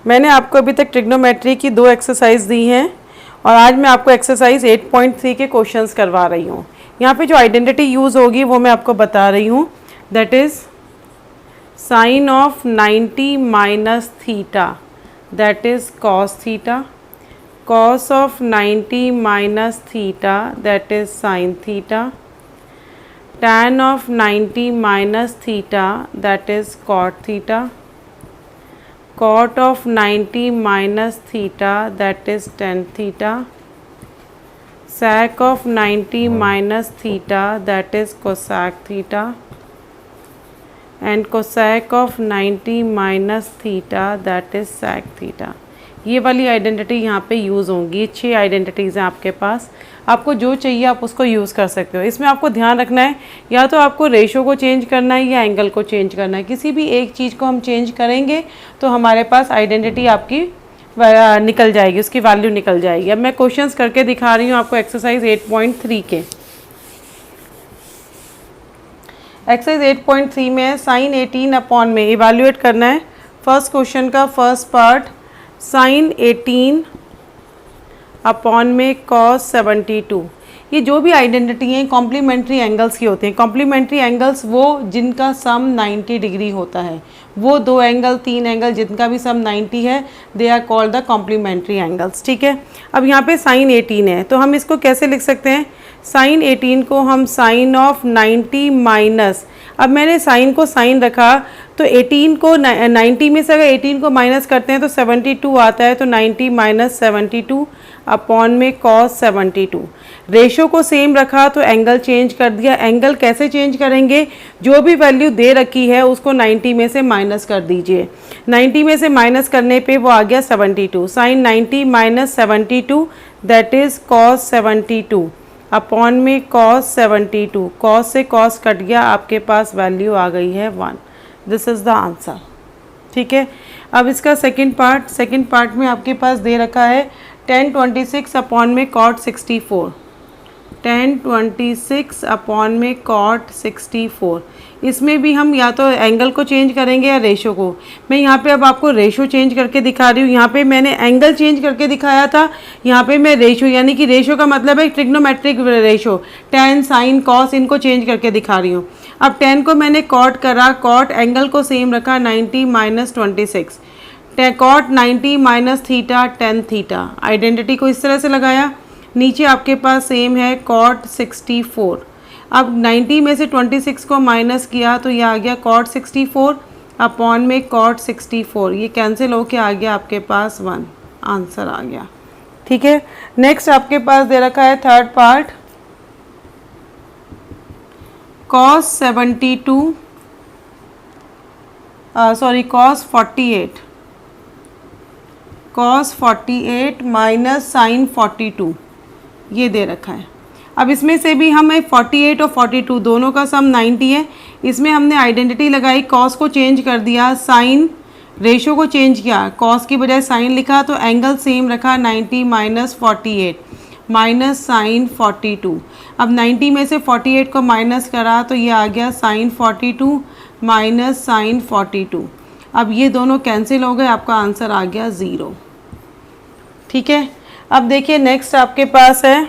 मैंने आपको अभी तक ट्रिग्नोमेट्री की 2 एक्सरसाइज दी हैं और आज मैं आपको एक्सरसाइज 8.3 के क्वेश्चंस करवा रही हूँ। यहाँ पे जो आइडेंटिटी यूज़ होगी वो मैं आपको बता रही हूँ, that is sine of 90 minus theta, that is cos theta, cos of 90 minus theta, that is sine theta, tan of 90 minus theta, that is cot theta, cot of 90 minus theta, that is tan theta, sec of 90 minus theta, that is cosec theta, and cosec of 90 minus theta, that is sec theta। ये वाली identity यहाँ पे use होंगी। 6 identities हैं आपके पास, आपको जो चाहिए आप उसको यूज़ कर सकते हो। इसमें आपको ध्यान रखना है या तो आपको रेशो को चेंज करना है या एंगल को चेंज करना है। किसी भी एक चीज़ को हम चेंज करेंगे तो हमारे पास आइडेंटिटी आपकी निकल जाएगी, उसकी वैल्यू निकल जाएगी। अब मैं क्वेश्चंस करके दिखा रही हूँ आपको एक्सरसाइज 8.3 के। एक्सरसाइज 8.3 में साइन 18 अपॉन में इवैल्यूएट करना है। फर्स्ट क्वेश्चन का फर्स्ट पार्ट, साइन 18 अपॉन में कॉस 72। ये जो भी आइडेंटिटी हैं कॉम्प्लीमेंट्री एंगल्स की होते हैं। कॉम्प्लीमेंट्री एंगल्स वो जिनका सम 90 डिग्री होता है, वो 2 एंगल 3 एंगल जिनका भी सम 90 है, they are called the complementary angles. ठीक है, अब यहाँ पे साइन 18 है तो हम इसको कैसे लिख सकते हैं? साइन 18 को हम साइन ऑफ 90 माइनस, अब मैंने साइन को साइन रखा तो 18 को 90 में से अगर 18 को माइनस करते हैं तो 72 आता है, तो 90 माइनस 72 अपॉन में कॉस 72। रेशो को सेम रखा तो एंगल चेंज कर दिया। एंगल कैसे चेंज करेंगे? जो भी वैल्यू दे रखी है उसको 90 में से माइनस कर दीजिए। 90 में से माइनस करने पे वो आ गया 72। Sine 90 minus 72, that is cos 72 upon में कॉस 72। कॉस से कॉस कट गया, आपके पास वैल्यू आ गई है 1। This is the answer. ठीक है, अब इसका सेकंड पार्ट में आपके पास दे रखा है tan 26 अपॉन में cot 64। tan 26 अपॉन में cot 64, इसमें भी हम या तो एंगल को चेंज करेंगे या रेशो को। मैं यहाँ पे अब आपको रेशो चेंज करके दिखा रही हूँ। यहाँ पे मैंने एंगल चेंज करके दिखाया था, यहाँ पे मैं रेशो, यानी कि रेशो का मतलब है trigonometric ratio, tan sin cos, इनको चेंज करके दिखा रही हूँ। अब tan को मैंने cot करा, cot एंगल को सेम रखा 90 minus 26, cot 90 minus theta tan theta. Identity को इस तरह से लगाया, नीचे आपके पास सेम है cot 64। अब 90 में से 26 को माइनस किया तो ये आ गया cot 64 अपॉन में cot 64। ये कैंसिल होके आ गया आपके पास 1, आंसर आ गया। ठीक है, नेक्स्ट आपके पास दे रखा है third part, cos 72 cos 48 minus sine 42, ये दे रखा है। अब इसमें से भी हमें 48 और 42 दोनों का सम 90 है। इसमें हमने आइडेंटिटी लगाई, कॉस को चेंज कर दिया, साइन रेशो को चेंज किया, कॉस की बजाय साइन लिखा तो एंगल सेम रखा 90 माइनस 48 माइनस साइन 42। अब 90 में से 48 को माइनस करा तो ये आ गया साइन 42 माइनस साइन 42। अब ये दोनों कैंसिल हो गए, आपका आंसर आ गया 0। ठीक है, अब देखिए नेक्स्ट आपके पास है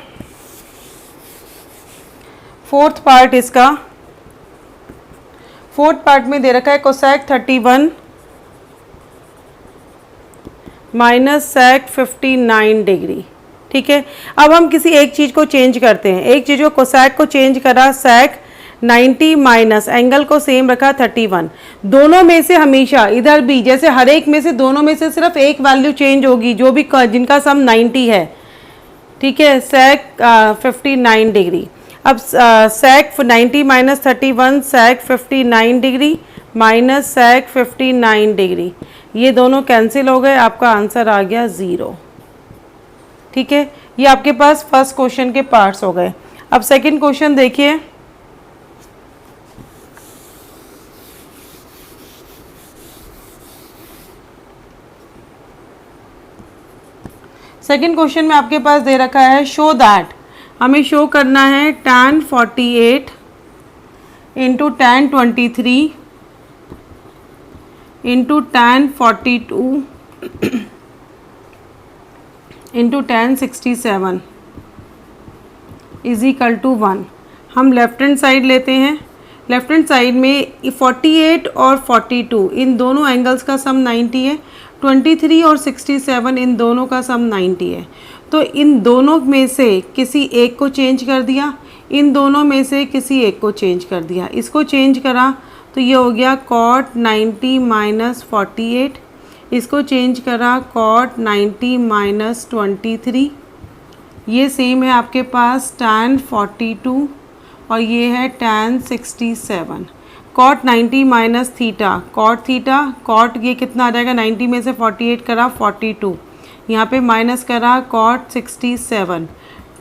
फोर्थ पार्ट। इसका फोर्थ पार्ट में दे रखा है कोसेक 31 माइनस सेक 59 डिग्री। ठीक है, अब हम किसी एक चीज़ को चेंज करते हैं। एक चीज़ को कोसेक को चेंज करा, सेक 90 माइनस एंगल को सेम रखा 31। दोनों में से हमेशा इधर भी जैसे हर एक में से दोनों में से सिर्फ एक वैल्यू चेंज होगी, जो भी जिनका सम 90 है। ठीक है, सेक 59 डिग्री। अब सेक 90 माइनस 31, सेक 59 डिग्री माइनस सेक 59 डिग्री, ये दोनों कैंसिल हो गए, आपका आंसर आ गया 0। ठीक है, ये आपके पास फर्स्ट क्वेश्चन के पार्ट्स हो गए। अब सेकंड क्वेश्चन देखिए, सेकंड क्वेश्चन में आपके पास दे रखा है शो दैट, हमें शो करना है tan 48 into tan 23 into tan 42 into tan 67 is equal to 1। हम लेफ्ट हैंड साइड लेते हैं। लेफ्ट हैंड साइड में 48 और 42 इन दोनों एंगल्स का सम 90 है। 23 और 67 इन दोनों का सम 90 है। तो इन दोनों में से किसी एक को चेंज कर दिया, इन दोनों में से किसी एक को चेंज कर दिया। इसको चेंज करा तो ये हो गया cot 90 माइनस 48। इसको चेंज करा cot 90 माइनस 23। ये सेम है आपके पास tan 42 और ये है tan 67। cot 90 minus theta, cot ये कितना आ जाएगा, 90 में से 48 करा 42, यहाँ पे माइनस करा cot 67,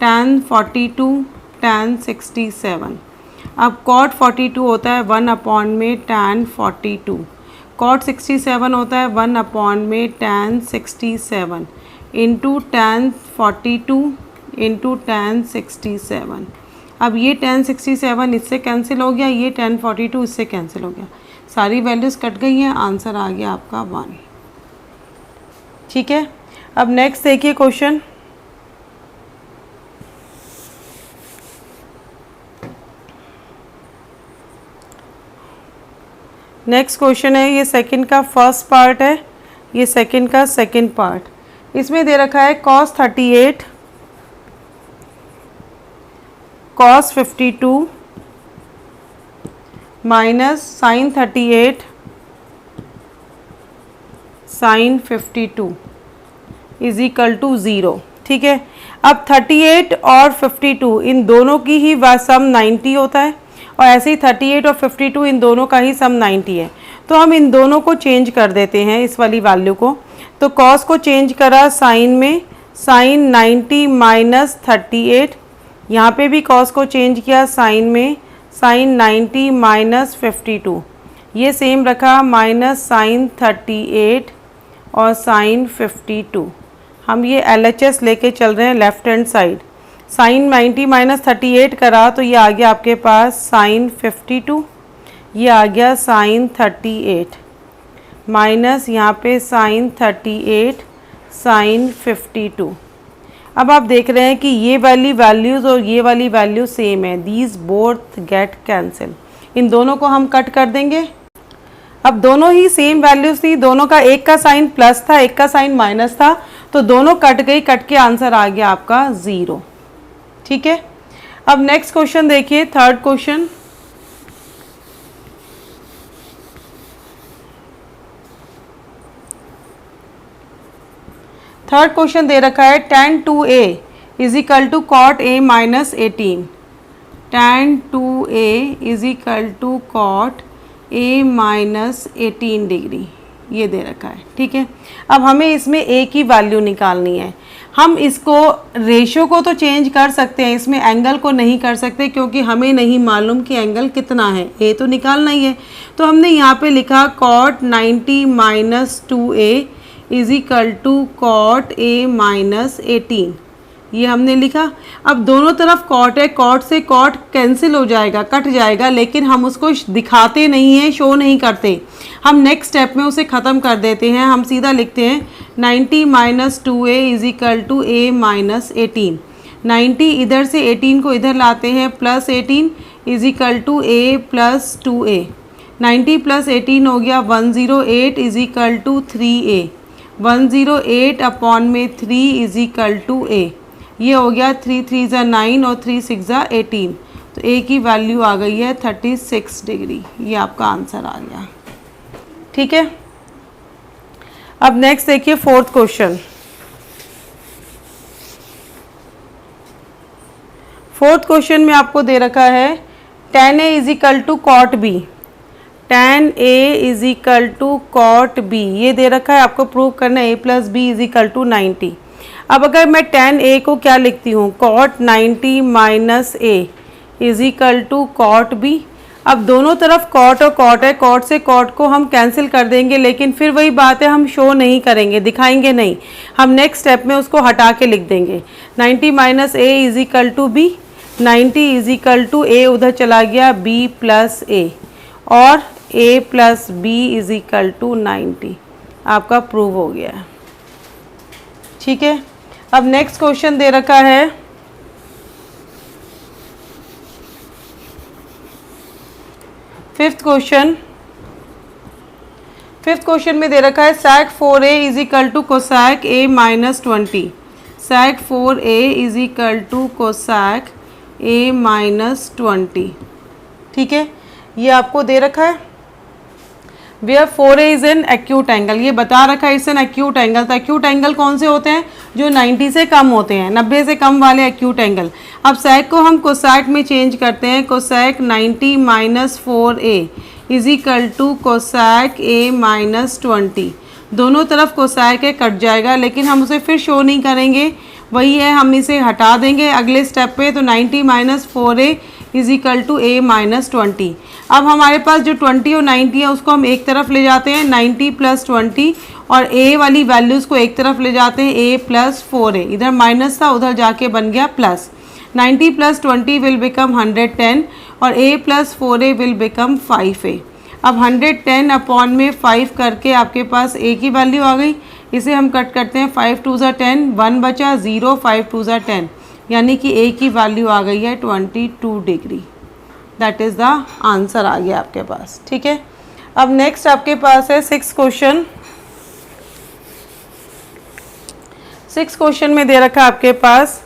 tan 42 tan 67। अब cot 42 होता है 1 अपॉन में tan 42, cot 67 होता है 1 अपॉन में tan 67 into tan 42 into tan 67। अब ये tan 67 इससे कैंसिल हो गया, ये tan 42 इससे कैंसिल हो गया, सारी वैल्यूज़ कट गई हैं, आंसर आ गया आपका 1। ठीक है, अब नेक्स्ट देखिए क्वेश्चन। नेक्स्ट क्वेश्चन है, ये सेकंड का फर्स्ट पार्ट है, ये सेकंड का सेकंड पार्ट। इसमें दे रखा है cos 38 cos 52 minus sin 38 sin 52 is equal to 0। ठीक है, अब 38 और 52 इन दोनों की ही सम 90 होता है और ऐसे ही 38 और 52 इन दोनों का ही सम 90 है। तो हम इन दोनों को चेंज कर देते हैं, इस वाली वैल्यू को। तो cos को चेंज करा sin में, sin 90 माइनस 38, यहाँ पे भी cos को चेंज किया sin में, sin 90 माइनस 52, ये सेम रखा माइनस sin 38 और sin 52। हम ये LHS लेके चल रहे हैं left hand side. sin 90 minus 38 करा तो ये आ गया आपके पास sin 52, ये आ गया sin 38 माइनस यहाँ पे sin 38 sin 52। अब आप देख रहे हैं कि ये वाली वैल्यूज़ और ये वाली वैल्यू सेम है, दीज बोथ गेट कैंसिल। इन दोनों को हम कट कर देंगे। अब दोनों ही सेम वैल्यूज़ थी, दोनों का एक का साइन प्लस था एक का साइन माइनस था, तो दोनों कट गई, कट के आंसर आ गया आपका 0। ठीक है, अब नेक्स्ट क्वेश्चन देखिए, थर्ड क्वेश्चन। थर्ड क्वेश्चन दे रखा है tan 2a is equal to cot a minus 18। tan 2a is equal to cot a minus 18 degree, ये दे रखा है। ठीक है, अब हमें इसमें a की वैल्यू निकालनी है। हम इसको रेशियो को तो चेंज कर सकते हैं, इसमें एंगल को नहीं कर सकते क्योंकि हमें नहीं मालूम कि एंगल कितना है, a तो निकालना ही है। तो हमने यहाँ पे लिखा cot 90 minus 2a is equal to cot a minus 18, ये हमने लिखा। अब दोनों तरफ cot है, cot से cot कैंसिल हो जाएगा, कट जाएगा, लेकिन हम उसको दिखाते नहीं हैं, शो नहीं करते। हम नेक्स्ट स्टेप में उसे ख़त्म कर देते हैं। हम सीधा लिखते हैं 90 minus 2a is equal to a minus 18। 90 इधर से 18 को इधर लाते हैं, plus 18 is equal to a plus 2a। 90 plus 18 हो गया 108 is equal to 3a। 108 upon में 3 इज इक्वल टू a, ये हो गया 3 3 ज़ा 9 और 3 6 ज़ा 18, तो a की वैल्यू आ गई है 36 डिग्री, ये आपका आंसर आ गया। ठीक है, अब नेक्स्ट देखिए फोर्थ क्वेश्चन। फोर्थ क्वेश्चन में आपको दे रखा है tan a is equal to cot b। tan a is equal to cot b, ये दे रखा है, आपको प्रूव करना है a plus b is equal to 90। अब अगर मैं tan a को क्या लिखती हूँ, cot 90 minus a is equal to cot b। अब दोनों तरफ cot और cot है, cot से cot को हम कैंसिल कर देंगे, लेकिन फिर वही बात है, हम शो नहीं करेंगे, दिखाएंगे नहीं, हम नेक्स्ट स्टेप में उसको हटा के लिख देंगे। 90 minus a is equal to b, 90 is equal to a उधर चला गया b प्लस a, और a plus b is equal to 90, आपका प्रूव हो गया है। ठीक है, अब नेक्स्ट क्वेश्चन दे रखा है फिफ्थ क्वेश्चन में दे रखा है sec 4a is equal to cosec a minus 20। sec 4a is equal to cosec a minus 20। ठीक है, ये आपको दे रखा है। Where 4a is an acute angle, ये बता रखा है इट्स एन एक्यूट एंगल। तो एक्यूट एंगल कौन से होते हैं? जो 90 से कम होते हैं, 90 से कम वाले एक्यूट एंगल। अब sec को हम कोसैक में चेंज करते हैं। Cosec 90 minus 4a is equal to cosec a minus 20। दोनों तरफ कोसैक है, कट जाएगा, लेकिन हम उसे फिर शो नहीं करेंगे, वही है, हम इसे हटा देंगे अगले स्टेप पे। तो 90 minus 4a is equal to a minus 20। अब हमारे पास जो 20 और 90 है उसको हम एक तरफ ले जाते हैं, 90 प्लस 20, और a वाली वैल्यूज़ को एक तरफ ले जाते हैं, a प्लस 4a। इधर माइनस था, उधर जाके बन गया प्लस। 90 प्लस 20 विल बिकम 110 और a plus 4a will become 5a। अब 110 अपॉन में 5 करके आपके पास a की वैल्यू आ गई। इसे हम कट करते हैं, 5 2 ज़ा 10, 1 बचा, 0, 5 2 ज़ा 10, यानी कि a की वैल्यू आ गई है 22 degree. That is the answer आ गया आपके पास। ठीक है, अब नेक्स्ट आपके पास है सिक्स क्वेश्चन में दे रखा है आपके पास,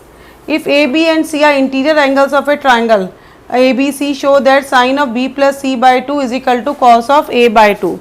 if A B and C are interior angles of a triangle A B C show that sine of B plus C by 2 is equal to cos of A by 2।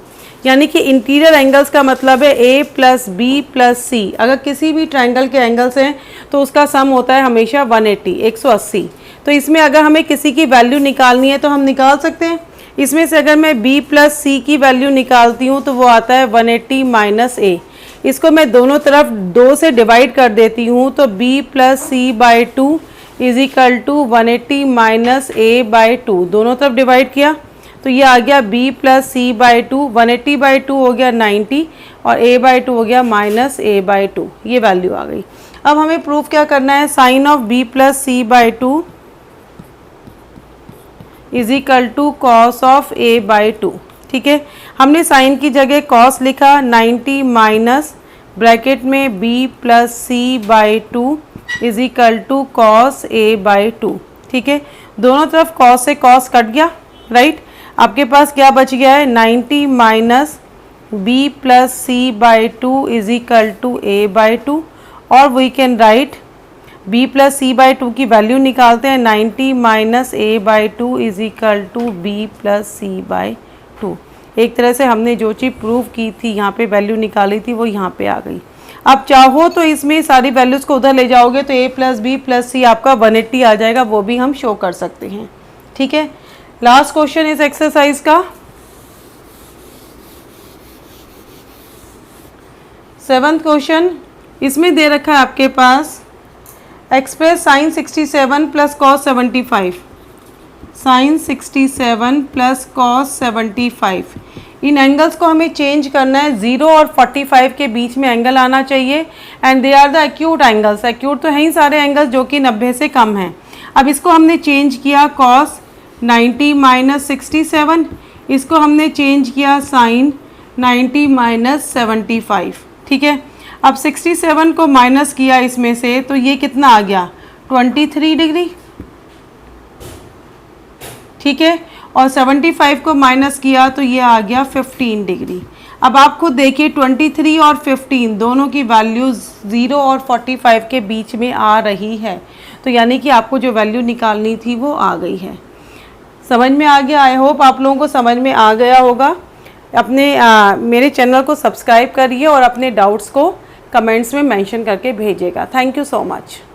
यानी कि interior angles का मतलब है a plus B plus C. अगर किसी भी triangle के angles हैं तो उसका सम होता है हमेशा 180। तो इसमें अगर हमें किसी की वैल्यू निकालनी है तो हम निकाल सकते हैं। इसमें से अगर मैं b प्लस सी की वैल्यू निकालती हूँ तो वो आता है 180 माइनस a। इसको मैं दोनों तरफ 2 से डिवाइड कर देती हूँ, तो b plus C by 2 is equal to 180 minus a by 2। दोनों तरफ डिवाइड किया तो ये आ गया b plus C by 2, 180 by 2 हो गया 90 और a बाई 2 हो गया माइनस a बाई 2। ये वैल्यू आ गई। अब हमें प्रूफ क्या करना है, sine of b plus C by 2 is equal to cos of a by 2। ठीक है, हमने साइन की जगह कॉस लिखा, 90 माइनस ब्रैकेट में b plus C by 2 is equal to cos a by 2। ठीक है, दोनों तरफ कॉस से कॉस कट गया, राइट। आपके पास क्या बच गया है, 90 minus b plus C by 2 is equal to a by 2, और we can write b plus C by 2 की वैल्यू निकालते हैं, 90 minus a by 2 is equal to b plus C by 2। एक तरह से हमने जो चीज़ प्रूव की थी, यहाँ पे वैल्यू निकाली थी, वो यहाँ पे आ गई। अब चाहो तो इसमें सारी वैल्यूज़ को उधर ले जाओगे तो a प्लस बी प्लस सी आपका 180 आ जाएगा, वो भी हम शो कर सकते हैं। ठीक है, लास्ट क्वेश्चन इस एक्सरसाइज का 7th क्वेश्चन। इसमें दे रखा है आपके पास, express sine 67 plus cos 75। Sine 67 plus cos 75, इन एंगल्स को हमें चेंज करना है। 0 और 45 के बीच में एंगल आना चाहिए, and they are the acute angles. Acute तो हैं ही सारे एंगल्स जो कि 90 से कम हैं। अब इसको हमने चेंज किया, कॉस 90 माइनस 67, इसको हमने चेंज किया साइन 90 माइनस 75। ठीक है, अब 67 को माइनस किया इसमें से, तो ये कितना आ गया, 23 डिग्री। ठीक है, और 75 को माइनस किया तो ये आ गया 15 डिग्री। अब आप खुद देखिए, 23 और 15 दोनों की वैल्यूज़ 0 और 45 के बीच में आ रही है, तो यानी कि आपको जो वैल्यू निकालनी थी वो आ गई है। समझ में आ गया? आई होप आप लोगों को समझ में आ गया होगा। अपने मेरे चैनल को सब्सक्राइब करिए और अपने डाउट्स को कमेंट्स में मेंशन करके भेजिएगा। Thank you so much.